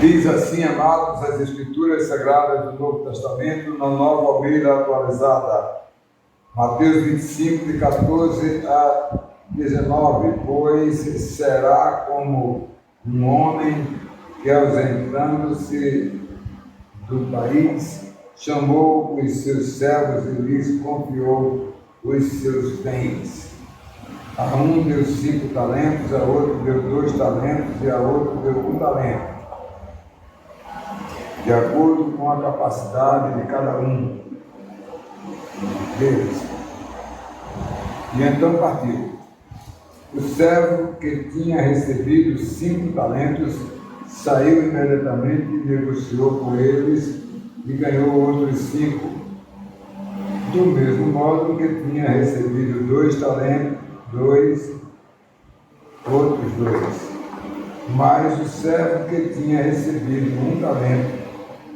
Diz assim, amados, as Escrituras Sagradas do Novo Testamento, na Nova Almeida Atualizada. Mateus 25, de 14 a 19. Pois será como um homem que, ausentando-se do país, chamou os seus servos e lhes confiou os seus bens. A um deu 5 talentos, a outro deu 2 talentos e a outro deu 1 talento, de acordo com a capacidade de cada um deles. E então partiu. O servo que tinha recebido 5 talentos saiu imediatamente e negociou com eles e ganhou outros 5. Do mesmo modo que tinha recebido 2 talentos, outros 2. Mas o servo que tinha recebido 1 talento,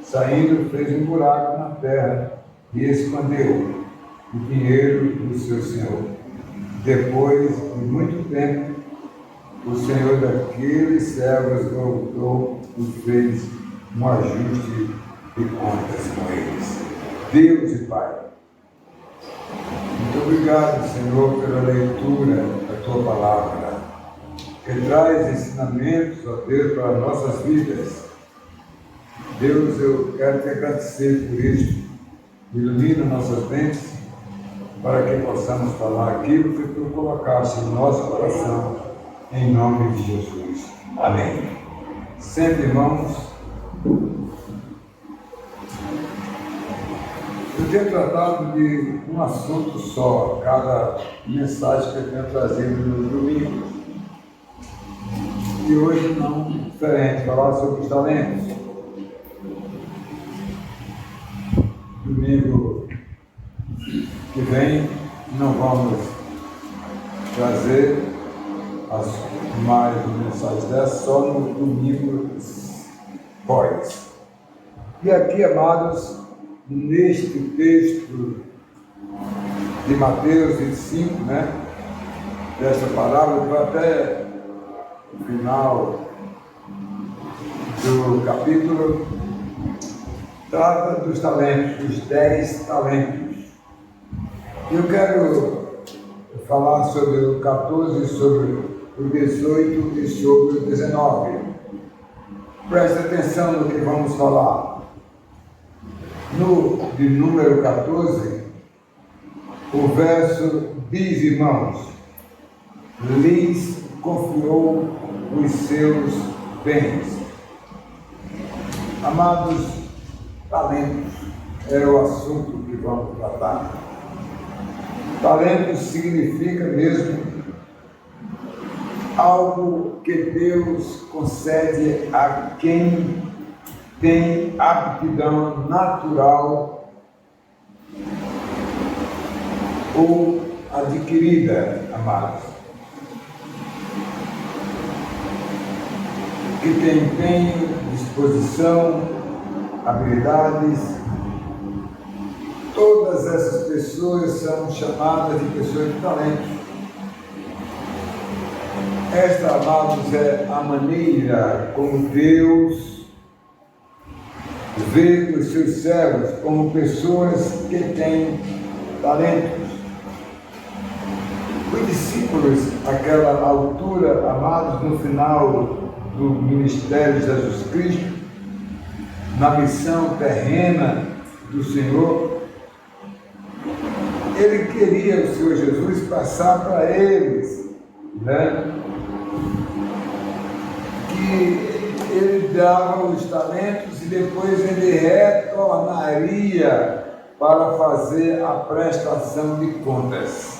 saindo, fez um buraco na terra e escondeu o dinheiro do seu senhor. Depois de muito tempo, o senhor daqueles servos voltou e fez um ajuste de contas com eles. Deus e Pai, muito obrigado, Senhor, pela leitura da Tua Palavra, que traz ensinamentos, ó Deus, para as nossas vidas. Deus, eu quero te agradecer por isso. Ilumina nossas mentes para que possamos falar aquilo que Tu colocaste no nosso coração, em nome de Jesus. Amém. Sempre, irmãos, eu tenho tratado de um assunto só, cada mensagem que eu tenho trazido no domingo. E hoje não diferente, falar sobre os talentos. Domingo que vem não vamos trazer mais mensagens dessas, só no domingo pós. E aqui, amados, neste texto de Mateus 25, dessa parábola, até o final do capítulo, trata dos talentos, dos 10 talentos. Eu quero falar sobre o 14, sobre o 18 e sobre o 19. Preste atenção no que vamos falar. De número 14, o verso diz, irmãos, lhes confiou os seus bens. Amados, talentos é o assunto que vamos tratar. Talento significa mesmo algo que Deus concede a quem tem aptidão natural ou adquirida, amados. Que tem empenho, disposição, habilidades. Todas essas pessoas são chamadas de pessoas de talento. Esta, amados, é a maneira como Deus vê os seus servos como pessoas que têm talentos. Os discípulos, àquela altura, amados, no final do ministério de Jesus Cristo, na missão terrena do Senhor, Ele queria, o Senhor Jesus, passar para eles, que Ele dava os talentos e depois Ele retornaria para fazer a prestação de contas.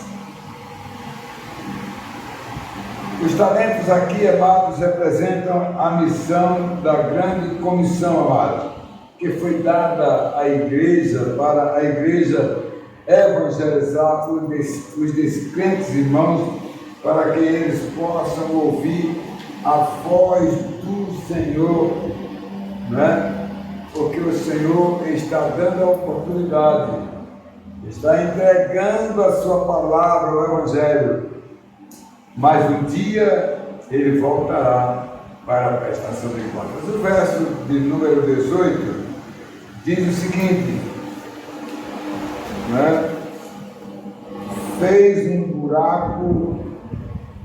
Os talentos aqui, amados, representam a missão da grande comissão, amados, que foi dada à igreja, para a igreja evangelizar os descrentes irmãos, para que eles possam ouvir a voz do Senhor, Porque o Senhor está dando a oportunidade, está entregando a sua palavra, o Evangelho, mas um dia Ele voltará para a prestação de contas. O verso de número 18 diz o seguinte, né? Fez um buraco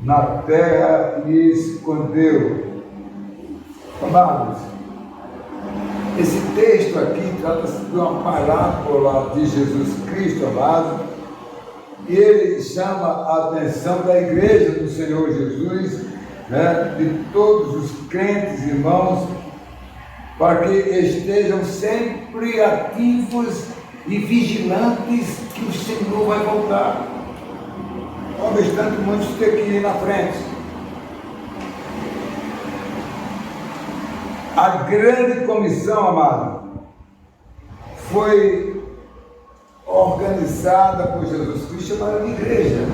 na terra e escondeu. Amados, esse texto aqui trata-se de uma parábola de Jesus Cristo, amado, e ele chama a atenção da igreja do Senhor Jesus, né, de todos os crentes irmãos, para que estejam sempre ativos e vigilantes que o Senhor vai voltar. Não obstante muitos ter que ir na frente. A grande comissão, amado, foi organizada por Jesus Cristo, chamada de igreja,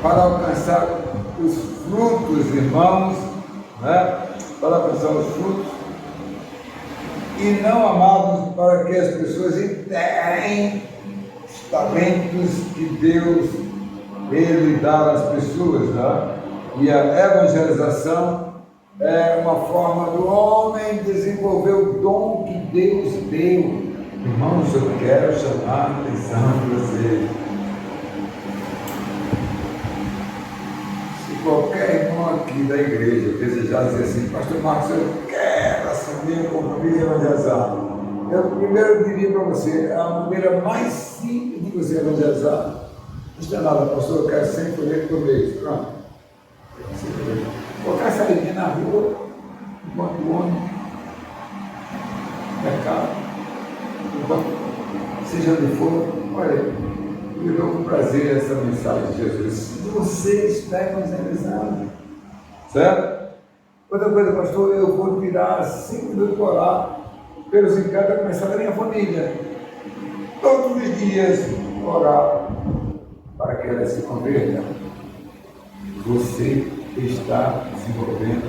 para alcançar os frutos, irmãos, né? Para alcançar os frutos, e não, amados, para que as pessoas enterrem os talentos que Deus Ele dá às pessoas, né? E a evangelização é uma forma do homem desenvolver o dom que Deus deu. Irmãos, eu quero chamar a atenção de vocês. Se qualquer irmão aqui da igreja desejar dizer assim, pastor Marcos, eu quero assumir o compromisso de evangelizar, eu primeiro diria para você, a maneira mais simples de você evangelizar, não é nada, pastor, eu quero 100 folhetos por mês, pronto. Colocar essa linha na rua, enquanto o homem, mercado, seja onde for, olha, me deu com prazer essa mensagem de Jesus. Você está evangelizando, certo? Outra coisa, pastor, eu vou tirar 5 minutos para orar pelos encantos a começar da minha família. Todos os dias orar para que ela se converta. Você está desenvolvendo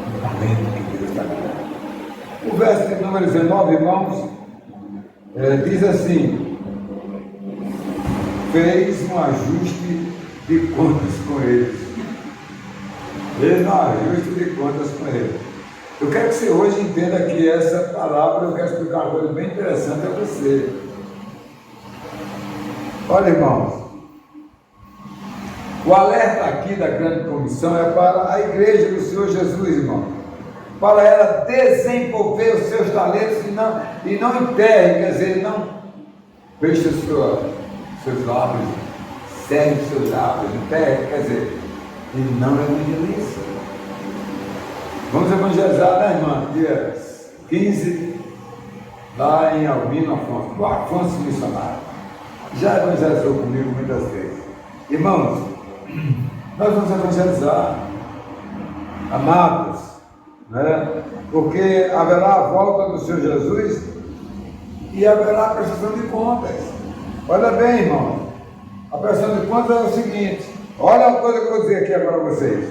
o talento que Deus está dando. O verso de número 19, irmãos, diz assim: fez um ajuste de contas com eles. Fez um ajuste de contas com eles. Eu quero que você hoje entenda que essa palavra, eu quero explicar uma coisa bem interessante a você. Olha, irmãos, o alerta aqui da grande comissão é para a igreja do Senhor Jesus, irmão, para ela desenvolver os seus talentos e não enterre, quer dizer, não feche os seus lábios, serre os seus lábios, enterre, quer dizer, e não evangeliza. Vamos evangelizar, né, irmã? Dia 15, lá em Albino Afonso, o Afonso missionário. Já evangelizou comigo muitas vezes. Irmãos, nós vamos evangelizar, amados, né? Porque haverá a volta do Senhor Jesus e haverá a prestação de contas. Olha bem, irmão, a prestação de contas é o seguinte, olha uma coisa que eu vou dizer aqui agora a vocês.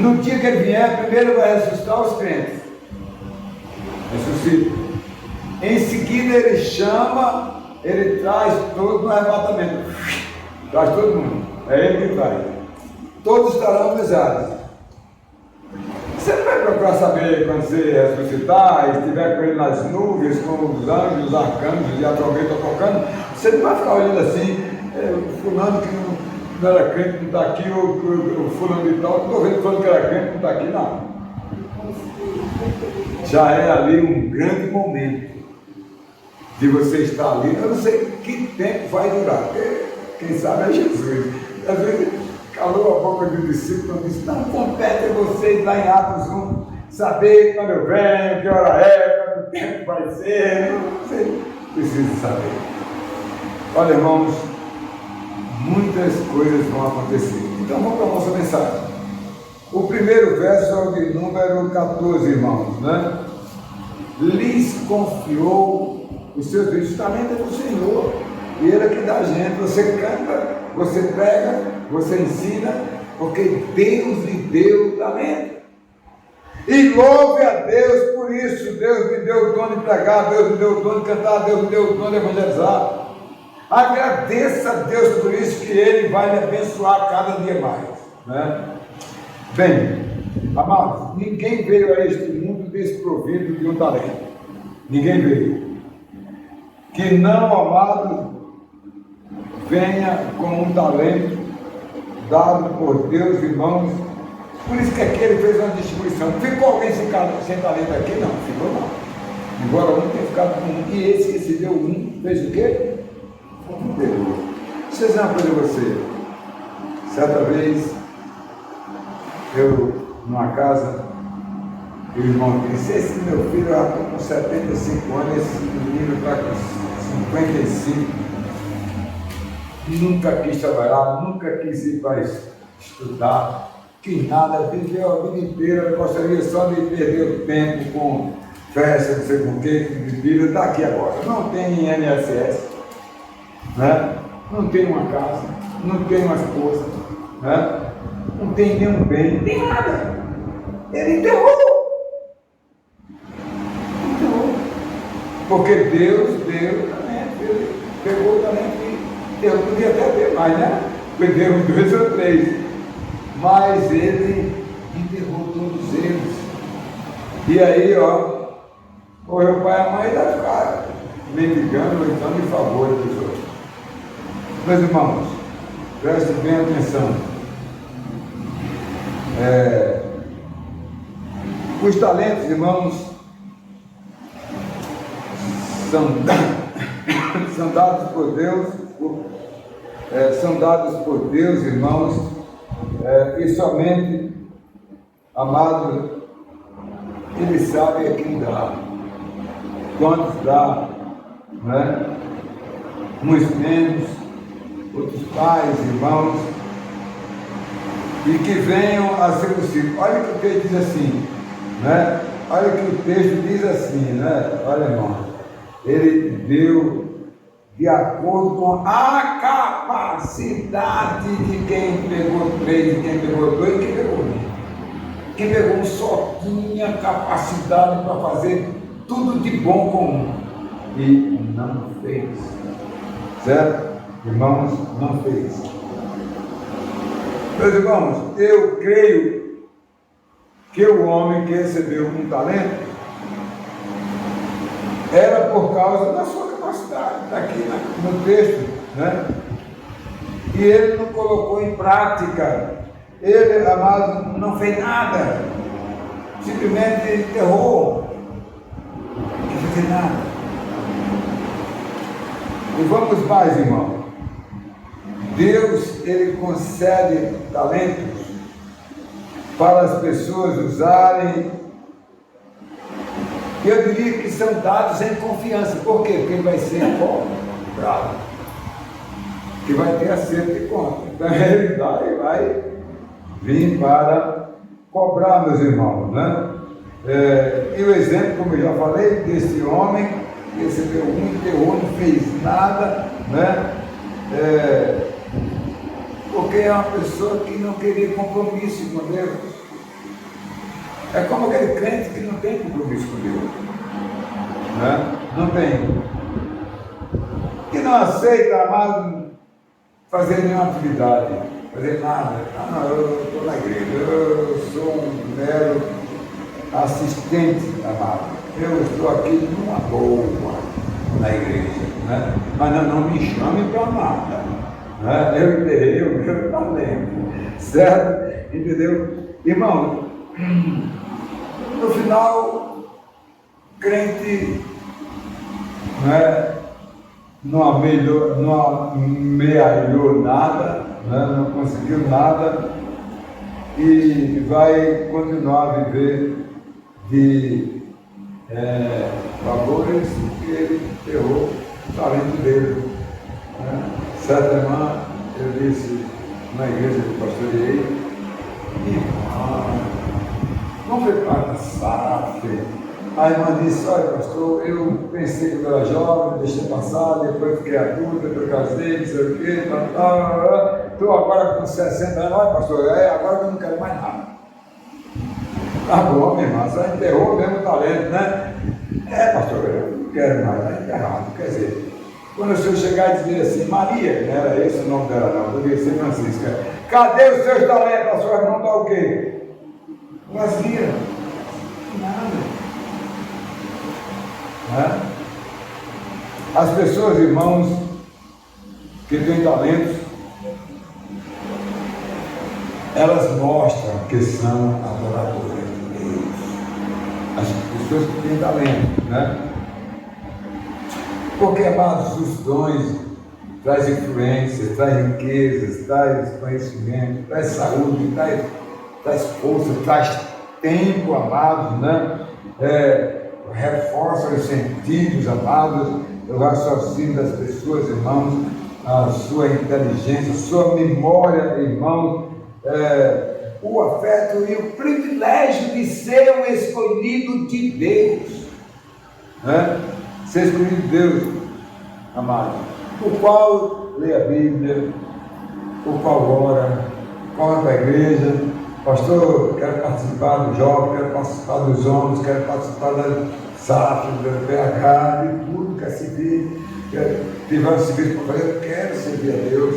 No dia que ele vier, primeiro vai ressuscitar os crentes, ressuscita. Em seguida ele chama, ele traz todo no arrebatamento, traz todo mundo, é ele que traz. Todos estarão mesados. Você não vai procurar saber quando você ressuscitar, e estiver com ele nas nuvens, com os anjos, os arcanjos e a trombeta tocando, você não vai ficar olhando assim, o fulano que não era crente não está aqui, o fulano de tal, não estou vendo falando que era crente não está aqui, não. Já é ali um grande momento de você estar ali. Eu não sei que tempo vai durar, porque quem sabe é Jesus. Às vezes calou a boca do discípulo e disse, não compete a vocês lá em Atos 1 saber quando eu venho, que hora é, quanto tempo vai ser, você precisa saber. Olha, irmãos, muitas coisas vão acontecer. Então vamos para a nossa mensagem. O primeiro verso é o de número 14, irmãos, né? Lhes confiou os seus filhos. O talento é do Senhor, e Ele é que dá a gente. Você canta, você prega, você ensina, porque Deus lhe deu o talento. E louve a Deus por isso. Deus me deu o dom de pregar, Deus me deu o dom de cantar, Deus me deu o dom de evangelizar. Agradeça a Deus por isso, que Ele vai lhe abençoar cada dia mais, né? Bem, Amados, ninguém veio a este mundo desprovido de um talento. Ninguém veio. Que não, amado, venha com um talento dado por Deus, irmãos. Por isso que aqui ele fez uma distribuição. Ficou alguém sem talento aqui? Não, ficou não. Embora um tenha ficado com um. E esse que se deu um, fez o quê? Entendeu? Deixa eu dizer uma coisa a você. Certa vez, eu, numa casa, e o irmão disse: esse meu filho já está com 75 anos, esse menino está com 55. Nunca quis trabalhar, nunca quis ir para estudar, que nada, viveu a vida inteira, gostaria só de perder o tempo com festa, não sei com o que, bebida, está aqui agora. Não tem INSS, né? Não tem uma casa, não tem uma esposa, né? Não tem nenhum bem, não tem nada. Ele enterrou. Porque Deus deu talento, ele pegou o talento e Deus podia até ter mais, né? Perderam 2 ou 3. Mas ele enterrou todos eles. E aí, ó, o meu pai e a mãe vai ficar mendigando ou então de favor dos outros. Meus irmãos, prestem bem atenção. Os talentos, irmãos, são dados por Deus, irmãos, e somente, amado, ele sabe a quem dá, quantos dá, né? Uns menos, outros pais, irmãos, e que venham a ser possível. Olha o que o texto diz assim, né? Olha o que o texto diz assim, né? Olha, irmão, ele deu de acordo com a capacidade de quem pegou 3, de quem pegou 2 e quem pegou 1. Quem pegou um só tinha capacidade para fazer tudo de bom com um e não fez. Certo? Irmãos, não fez. Meus irmãos, eu creio que o homem que recebeu um talento era por causa da sua capacidade, está aqui no texto, né? E ele não colocou em prática, ele, amado, não fez nada, simplesmente enterrou, não quis fazer nada. E vamos mais, irmão. Deus, ele concede talentos para as pessoas usarem. Eu diria que são dados em confiança. Por quê? Porque ele vai ser cobrado. Que vai ter acerto de conta. Então ele vai vir para cobrar, meus irmãos, né? E o exemplo, como eu já falei, desse homem que recebeu um, enterrou, não fez nada, né? Porque é uma pessoa que não queria compromisso com Deus. É como aquele crente que não tem compromisso com Deus, né? Não tem. Que não aceita, amado, fazer nenhuma atividade, fazer nada. Não, eu estou na igreja, eu sou um mero assistente, amado. Eu estou aqui numa boa na igreja, né? Mas não me chame para nada, né? Eu enterrei o meu talento, certo? Entendeu? Irmão, no final, crente, né, não amealhou nada, né, não conseguiu nada e vai continuar a viver de favores que ele enterrou o talento dele. Né? Certa irmã, eu disse na igreja que pastoreei, vamos preparar a SAF. A irmã disse: olha, pastor, eu pensei que eu era jovem, deixei passar, depois fiquei adulta, depois casei, não sei o quê, estou agora com 60 anos, olha, pastor, agora eu não quero mais nada. Tá bom, minha irmã, só enterrou mesmo o talento, né? Pastor, eu não quero mais, está enterrado. Quer dizer, quando o senhor chegar e dizer assim: Maria, não era esse o nome dela, não, poderia ser Francisca, cadê os seus talentos? A sua irmã está o quê? Vazia. Nada. Né? As pessoas, irmãos, que têm talentos, elas mostram que são adoradoras de Deus. As pessoas que têm talento, né? Porque, amados, os dons traz influência, traz riquezas, traz conhecimento, traz saúde, traz força, traz tempo, amados, né? Reforça os sentidos, amados, o raciocínio das pessoas, irmãos, a sua inteligência, a sua memória, irmãos, o afeto e o privilégio de ser um escolhido de Deus, né? Ser escolhido de Deus, amado, o qual lê a Bíblia, o qual ora, corre para a igreja. Pastor, quero participar do jovem, quero participar dos homens, quero participar da SAF, do PH, de tudo, quer servir, tiver um serviço para fazer, eu quero servir a Deus,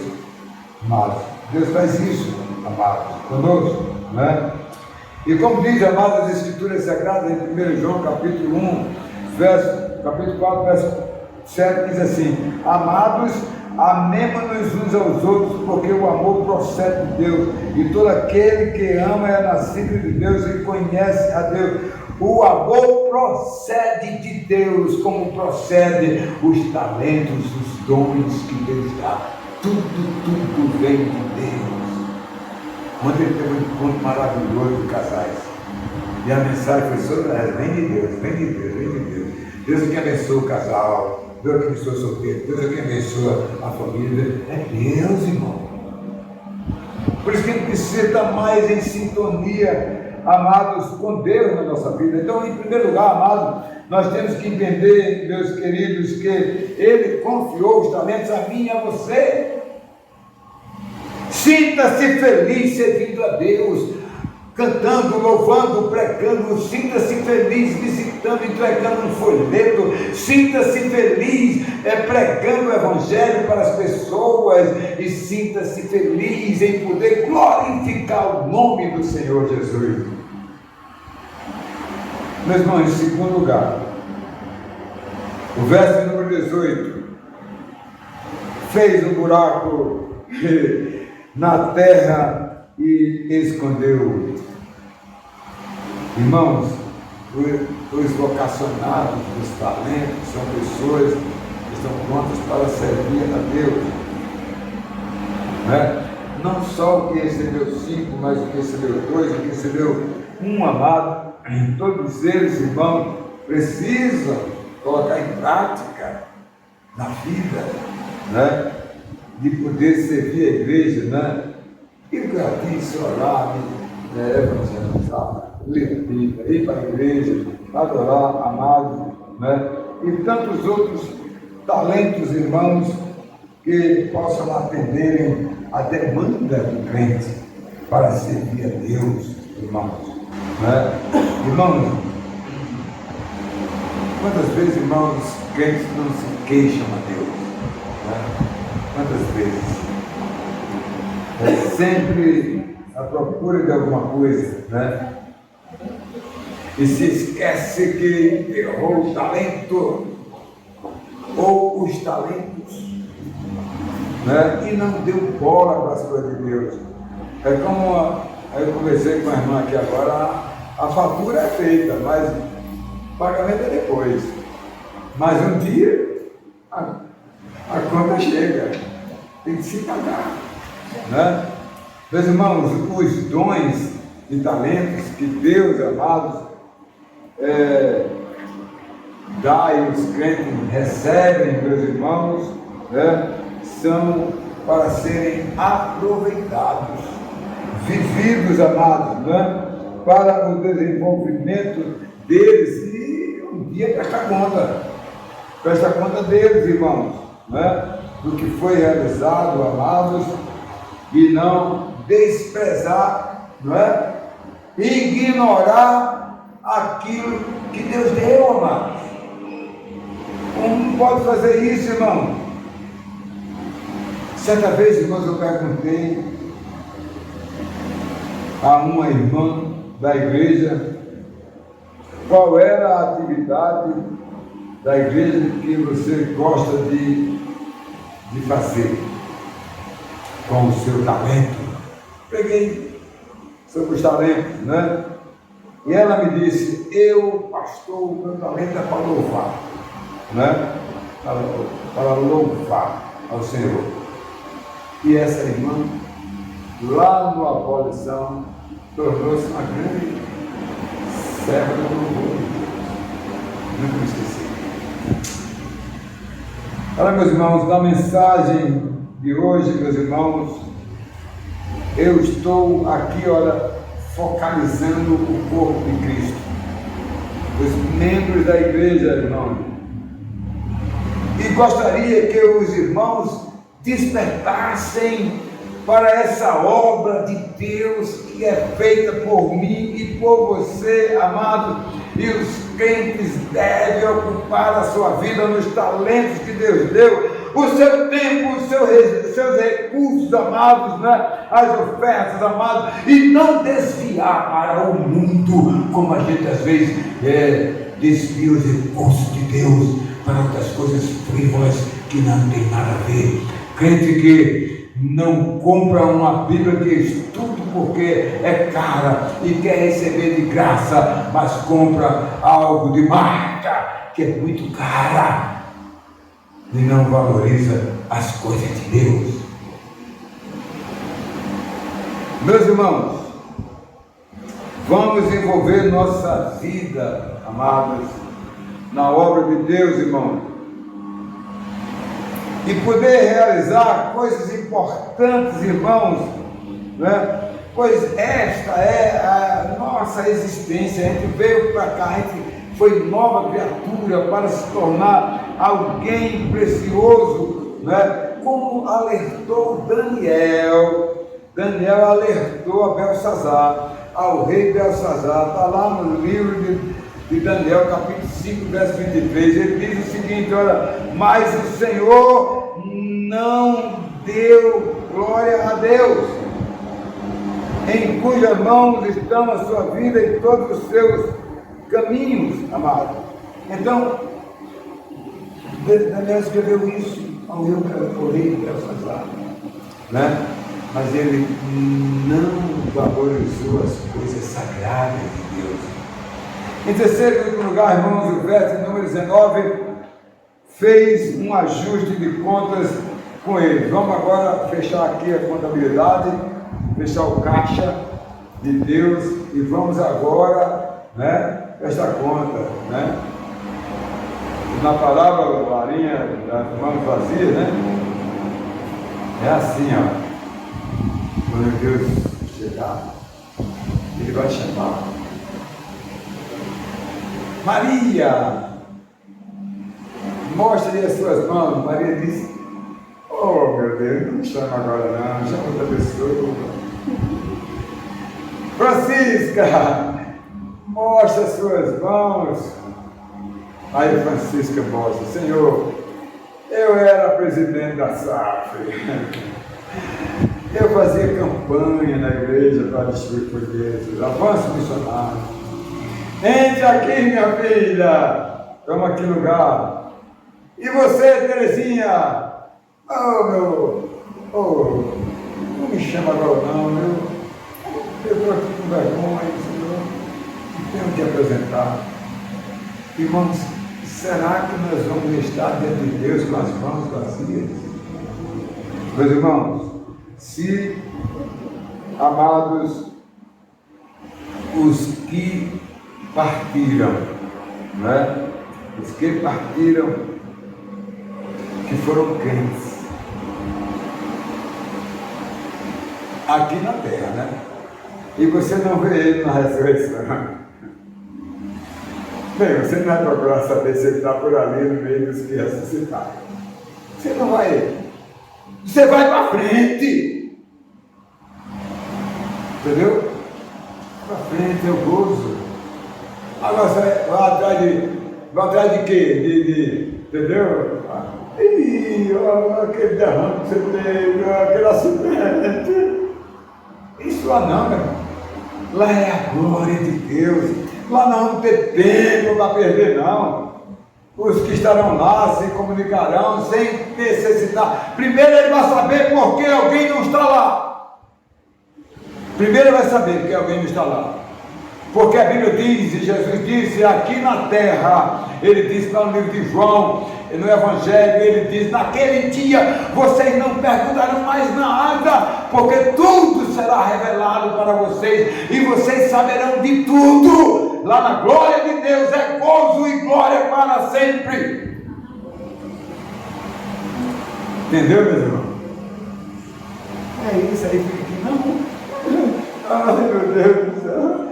amado. Deus faz isso, amado, conosco, né? E como diz, amado, as Escrituras Sagradas, em 1 João, capítulo 1, capítulo 4, verso 7, diz assim: amados, amemo-nos uns aos outros, porque o amor procede de Deus, e todo aquele que ama é nascido de Deus e conhece a Deus. O amor procede de Deus, como procede os talentos, os dons que Deus dá. Tudo vem de Deus. Ontem teve um encontro maravilhoso de casais, e a mensagem foi sobre ela: vem de Deus, vem de Deus, vem de Deus. Deus que abençoa o casal, Deus que abençoa o solteiro, Deus que abençoa a família. É Deus, irmão. Por isso que a gente precisa estar mais em sintonia, amados, com Deus na nossa vida. Então, em primeiro lugar, amados, nós temos que entender, meus queridos, que Ele confiou os talentos a mim e a você. Sinta-se feliz servindo a Deus, cantando, louvando, pregando. Sinta-se feliz visitando, entregando um folheto. Sinta-se feliz pregando o Evangelho para as pessoas. E sinta-se feliz em poder glorificar o nome do Senhor Jesus. Meus irmãos, em segundo lugar, o verso número 18: fez um buraco na terra e escondeu. Irmãos, os vocacionados dos talentos são pessoas que estão prontas para servir a Deus, né? Não só o que recebeu 5, mas o que recebeu 2, o que recebeu 1, amado. Todos eles, irmãos, precisam colocar em prática na vida, né? De poder servir a igreja, né? Ir gratis, orar, evangelizar, ler a Bíblia, ir para a igreja, adorar, amado, né? E tantos outros talentos, irmãos, que possam atenderem a demanda do crente para servir a Deus, irmãos, né? Irmãos, quantas vezes, irmãos, crentes não se queixam a Deus, né? Quantas vezes? É sempre a procura de alguma coisa, né? E se esquece que errou o talento ou os talentos, né? E não deu bola para as coisas de Deus. É como eu conversei com a irmã aqui agora, a fatura é feita, mas o pagamento é depois. Mas um dia a conta chega, tem que se pagar, né? Meus irmãos, os dons e talentos que Deus, amados, dá e os crentes recebem, meus irmãos, né? São para serem aproveitados, vividos, amados, né? Para o desenvolvimento deles e um dia presta conta deles, irmãos, né? Do que foi realizado, amados, e não desprezar, não é? Ignorar aquilo que Deus deu, amados. Como pode fazer isso, irmão? Certa vez, irmãos, eu perguntei a uma irmã da igreja, qual era a atividade da igreja que você gosta de fazer com o seu talento. Peguei sobre os talentos, né? E ela me disse, pastor, o meu talento é para louvar, né? Para louvar ao Senhor. E essa irmã, lá no Abolição, tornou-se uma grande serva do louvor de Deus. Nunca me esqueci. Olha, meus irmãos, na mensagem de hoje, meus irmãos, eu estou aqui, olha, focalizando o corpo de Cristo, os membros da igreja, irmão. E gostaria que os irmãos despertassem para essa obra de Deus que é feita por mim e por você, amado. E os crentes devem ocupar a sua vida nos talentos que Deus deu, o seu tempo, os seus recursos, amados, né? As ofertas, amados, e não desviar para o mundo, como a gente às vezes desvia os recursos de Deus para outras coisas frívolas que não tem nada a ver. Crente que não compra uma Bíblia que estuda porque é cara e quer receber de graça, mas compra algo de marca que é muito cara e não valoriza as coisas de Deus. Meus irmãos, vamos envolver nossa vida, amados, na obra de Deus, irmãos, e poder realizar coisas importantes, irmãos, né? Pois esta é a nossa existência. A gente veio para cá, a gente foi nova criatura para se tornar alguém precioso, né? Como alertou Daniel alertou a Belsazar, ao rei Belsazar. Está lá no livro de Daniel, capítulo 5, verso 23, ele diz o seguinte, olha, mas o Senhor não deu glória a Deus, em cujas mãos estão a sua vida e todos os seus caminhos, amado. Então, Daniel escreveu isso ao rei Belsazar, né? Mas ele não valorizou as coisas sagradas de Deus. Em terceiro e último lugar, irmãos, o verso número 19 fez um ajuste de contas com ele. Vamos agora fechar aqui a contabilidade, fechar o caixa de Deus e vamos agora, né, fechar a conta, né? Na palavra, Larinha, das mãos vazias, né? É assim, ó. Quando Deus chegar, Ele vai chamar. Maria, mostre as suas mãos. Maria disse, oh meu Deus, não me chama agora não, chama outra pessoa. Francisca, mostre as suas mãos. Aí Francisca mostra, Senhor, eu era presidente da SAF, eu fazia campanha na igreja para distribuir folhetos, avanço missionário. Entre aqui, minha filha, toma aqui lugar. E você, Terezinha, não me chama agora não, eu estou aqui com vergonha, Senhor, e tenho que apresentar. Irmãos, será que nós vamos estar diante de Deus com as mãos vazias? Meus irmãos, se, amados, os que partiram, né? Os que partiram, que foram crentes, aqui na terra, né? E você não vê ele na ressurreição. Bem, você não vai procurar saber se ele está por ali no meio dos que ressuscitaram. Você não vai. Você vai para frente. Entendeu? Para frente, eu gozo. Agora você vai atrás de quê? Entendeu? Aquele derrame que você teve, aquele acidente. Isso lá não, meu irmão. Lá é a glória de Deus. Lá não vamos ter tempo para perder, não. Os que estarão lá se comunicarão sem necessitar. Primeiro ele vai saber por que alguém não está lá. Primeiro ele vai saber porque alguém não está lá. Porque a Bíblia diz, e Jesus disse aqui na terra, ele disse lá no livro de João, no Evangelho, ele diz: naquele dia vocês não perguntarão mais nada, porque tudo será revelado para vocês, e vocês saberão de tudo. Lá na glória de Deus é gozo e glória para sempre. Entendeu, meus irmãos? É isso aí, não? Ai, meu Deus do céu.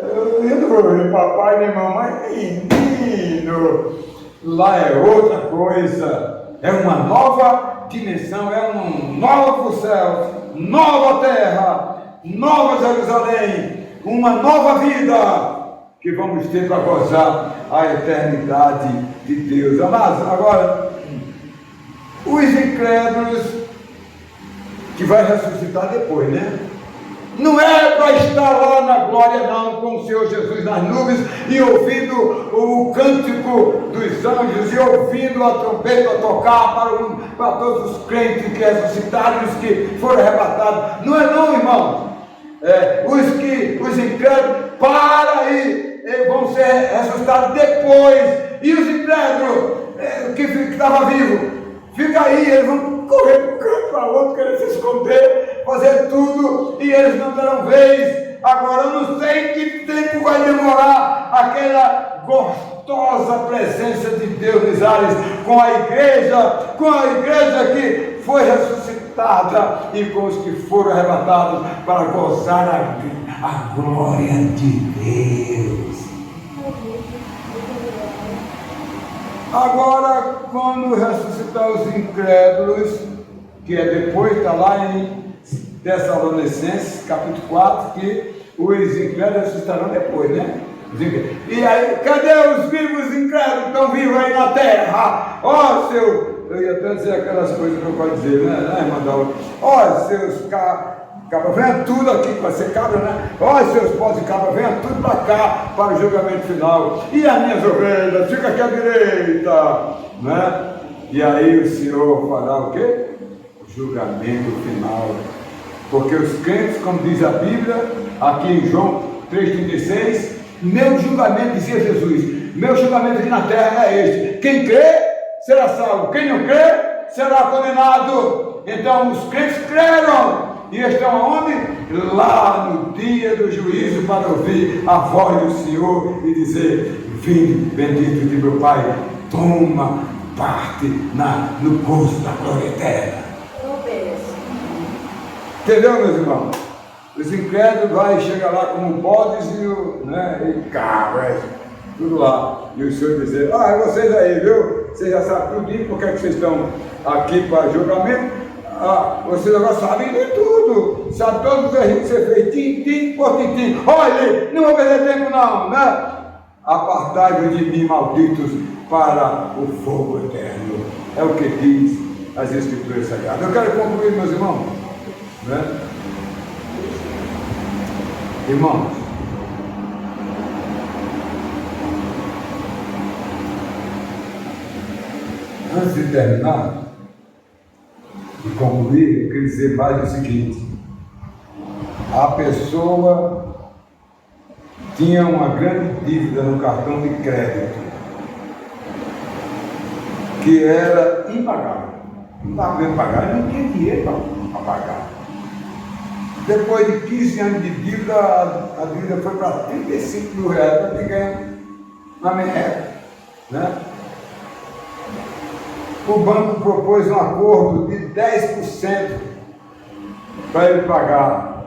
Eu não vou ver papai nem mamãe, menino. Lá é outra coisa. É uma nova dimensão, é um novo céu, nova terra, nova Jerusalém, uma nova vida que vamos ter para gozar a eternidade de Deus. Amados, agora, os incrédulos que vai ressuscitar depois, né? Não é para estar lá na glória, não, com o Senhor Jesus nas nuvens e ouvindo o cântico dos anjos e ouvindo a trombeta tocar para todos os crentes que ressuscitaram, os que foram arrebatados. Não é não, irmão. Os incrédulos para aí vão ser ressuscitados depois. E os incrédulos que estavam vivos, fica aí, eles vão correr de um canto para outro, querer se esconder, fazer tudo, e eles não terão vez. Agora, eu não sei que tempo vai demorar aquela gostosa presença de Deus nos ares, com a igreja que foi ressuscitada e com os que foram arrebatados para gozar a glória de Deus. Agora, quando ressuscitar os incrédulos, que é depois, está lá em Tessalonicenses, capítulo 4, que os incrédulos ressuscitarão depois, né? E aí, cadê os vivos incrédulos que estão vivos aí na terra? Ó, eu ia até dizer aquelas coisas que eu posso dizer, né, irmão? Ó, seus cabra, venha tudo aqui para ser cabra, né? Ó, seus pós de cabra, venha tudo para cá, para o julgamento final. E as minhas ovelhas, fica aqui à direita, né? E aí o Senhor fará o quê? O julgamento final. Porque os crentes, como diz a Bíblia, aqui em João 3,36, meu julgamento, dizia Jesus, meu julgamento aqui na terra é este: quem crê será salvo, quem não crê será condenado. Então os crentes creram e estão aonde? Lá no dia do juízo, para ouvir a voz do Senhor e dizer: vinde, bendito de meu Pai, toma parte no gozo da glória eterna. Entendeu, meus irmãos? Os incrédulos vão chegar lá como bodes e cabras, tudo lá. E o Senhor dizer: vocês aí, viu? Vocês já sabem tudo, por que vocês estão aqui para julgamento? Vocês agora sabem de tudo, sabem todos os erros que você fez, tim por tim. Olha, não vou perder tempo não, né? Apartai-vos de mim, malditos, para o fogo eterno. É o que diz as Escrituras Sagradas. Eu quero concluir, meus irmãos, né? Irmãos, antes de terminar e concluir, eu queria dizer mais o seguinte: a pessoa tinha uma grande dívida no cartão de crédito, que era impagável. Não estava podendo pagar, não tinha dinheiro para pagar. Depois de 15 anos de dívida, a dívida foi para 35 mil reais, para ter ganho na minha época, né? O banco propôs um acordo de 10% para ele pagar.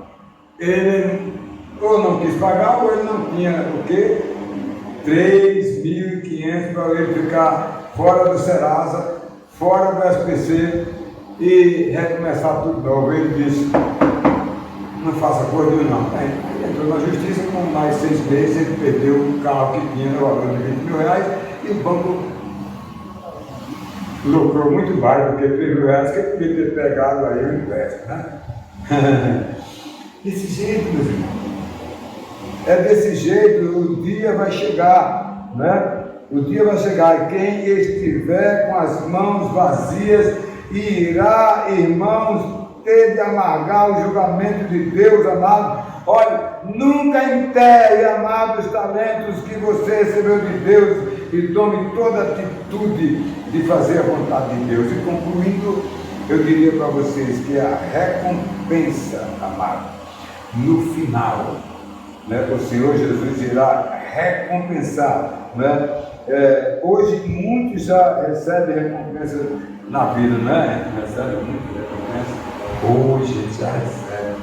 Ele ou não quis pagar, ou ele não tinha o quê? 3.500 para ele ficar fora do Serasa, fora do SPC e recomeçar tudo novo. Ele disse: não faça acordo não. Ele entrou na justiça, com mais 6 meses ele perdeu o carro que tinha no valor de 20 mil reais e o banco lucrou muito mais do que 3 mil reais que ele podia ter pegado aí o empréstimo, né? Desse jeito, meus irmãos. É desse jeito, o dia vai chegar, né? O dia vai chegar, e quem estiver com as mãos vazias irá, irmãos, ter de amargar o julgamento de Deus, amado. Olha, nunca enterre, amado, os talentos que você recebeu de Deus e tome toda a atitude de fazer a vontade de Deus. E concluindo, eu diria para vocês que a recompensa, amado, no final, né, o Senhor Jesus irá recompensar, né? Hoje muitos já recebem recompensa na vida, né? Recebem muita recompensa. Hoje já recebem,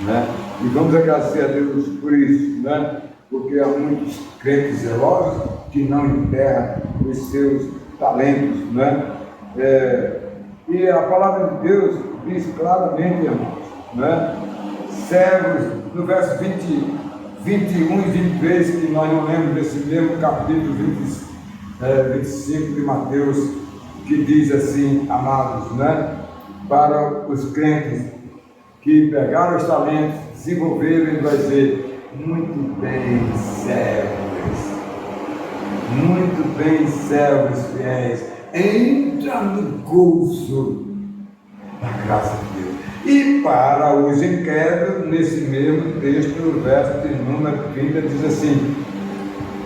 né? E vamos agradecer a Deus por isso, né? Porque há muitos crentes zelosos que não enterram os seus talentos, né? E a palavra de Deus diz claramente, irmãos, né? Servos, no verso 21 e 23, que nós não lemos desse mesmo capítulo 25 de Mateus, que diz assim, amados, né? Para os crentes que pegaram os talentos, desenvolveram, ele vai dizer, muito bem, servos fiéis, entra no gozo da graça de Deus. E para os incrédulos, nesse mesmo texto, no verso de número 30, diz assim,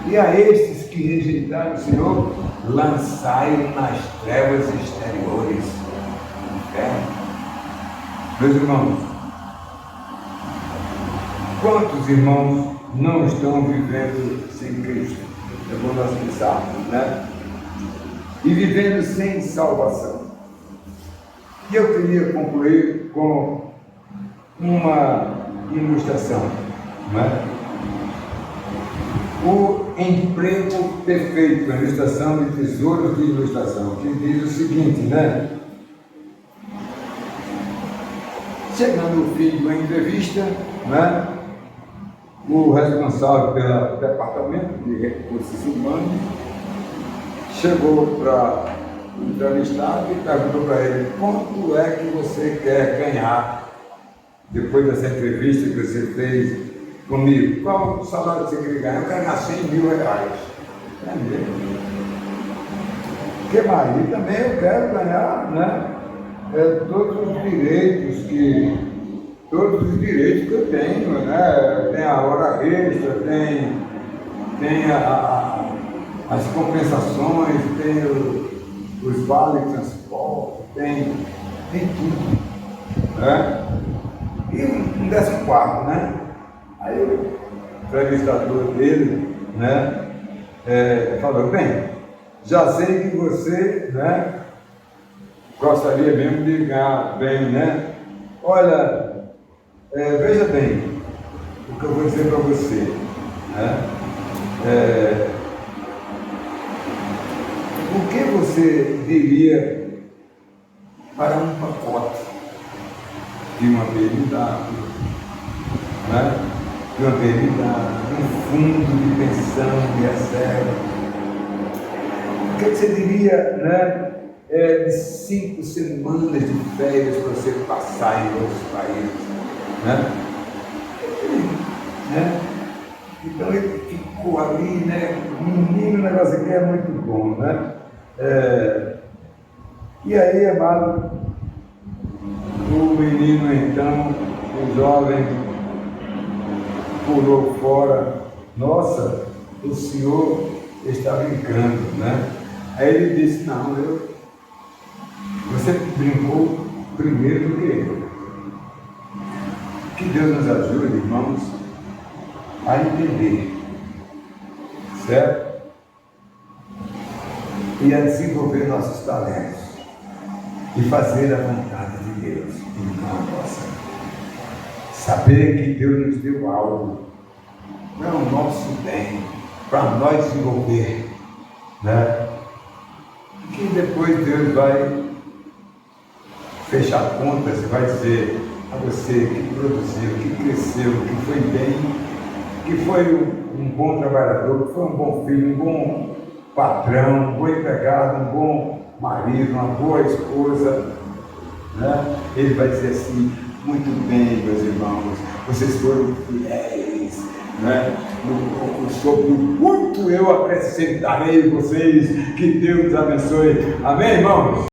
e a estes que rejeitaram o Senhor, lançai nas trevas exteriores do inferno. Meus irmãos, quantos irmãos não estão vivendo sem Cristo? É bom nós pensarmos, né? E vivendo sem salvação. E eu queria concluir com uma ilustração, né? O emprego perfeito, a ilustração de tesouros de ilustração, que diz o seguinte, né? Chegando ao fim de uma entrevista, né? O responsável pelo departamento de recursos humanos chegou para o entrevistado e perguntou para ele, quanto é que você quer ganhar depois dessa entrevista que você fez comigo? Qual o salário que você quer ganhar? Eu quero ganhar 100 mil reais. É mesmo? O que mais? E também eu quero ganhar, né? Todos os direitos que eu tenho, né? Tem a hora extra, tem as compensações, tem os vales de transporte, tem tudo, né? E um 14º, né? Aí o entrevistador dele, né? Falou, bem, já sei que você, né? Gostaria mesmo de ganhar bem, né? Olha, veja bem o que eu vou dizer para você, né? O que você diria para um pacote de uma BMW, né? De uma BMW, um fundo de pensão de reserva? O que você diria, né? De 5 semanas de férias para você passar em outros países, né? Então ele ficou ali, né? Menino, o negócio aqui é muito bom, né? E aí, amado, o menino então, o jovem, pulou fora, nossa, o senhor está brincando, né? Aí ele disse, não, você brincou primeiro do que eu. Que Deus nos ajude, irmãos, a entender, certo? E a desenvolver nossos talentos e fazer a vontade de Deus e não a nossa. Saber que Deus nos deu algo para o nosso bem, para nós desenvolver, né? Que depois Deus vai fechar contas e vai dizer a você que produziu, que cresceu, que foi bem, que foi um bom trabalhador, que foi um bom filho, um bom patrão, um bom empregado, um bom marido, uma boa esposa, né? Ele vai dizer assim, muito bem, meus irmãos, vocês foram fiéis, né? sobre o muito eu acrescentarei vocês. Que Deus abençoe. Amém, irmãos?